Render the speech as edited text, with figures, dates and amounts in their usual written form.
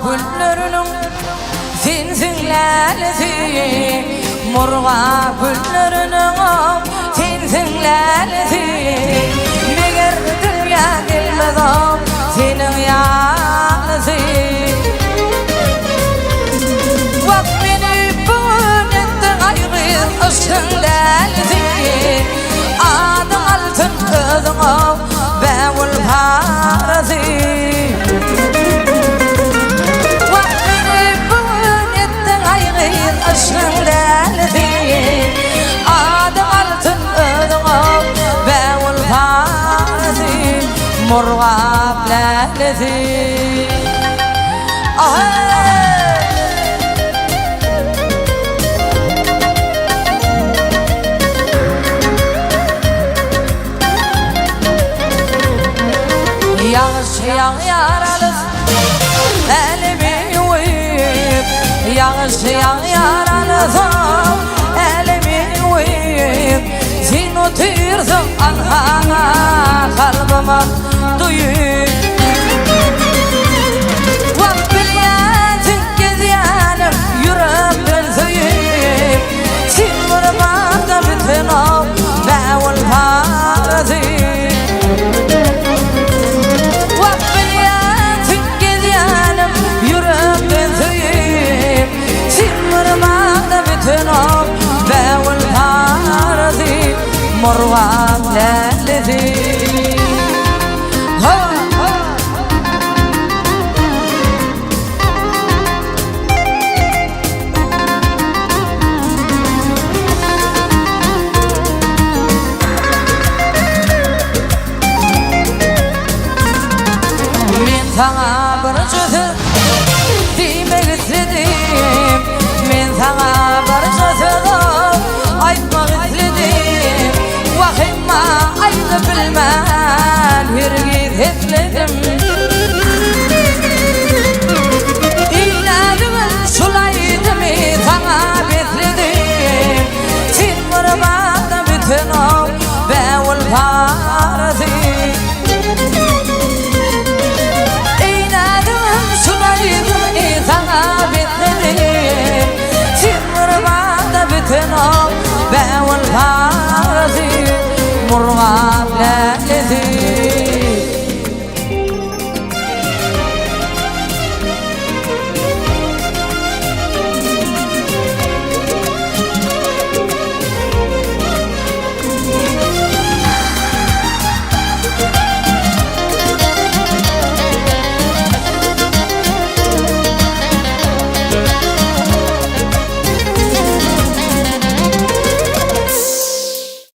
güllerinin sensin lälesi, murga güllerinin sensin lälesi. Meger dünya gelmezam senin yalnızı. Vak beni bugün ayrı aşkın lälesi. Adım altın kızım bevul parası. Aşkın lälesi, adım altın ödüm bevul parası, murgap lälesi. Yağış yaralı elimi uyup, yağış yaralı elimi uyup, sen otursun anhana kalbime duyup. Vak bilyetin gezyanım yüreğimden söyüp, sen vurmada bütün o bevul parası. Bevul parası, murgap lälesi. Men sana bir sözü demek istedim. Men sana bir sözü aytmak istedim. Vahimma aytıp bilmän hergiz etmedim. İnadım şulaydymy sana besledim. Sen vurmada bütün o bevul parası. İnadım şulaydymy sana besledim. Sen vurmada bütün o bevul parası, murgap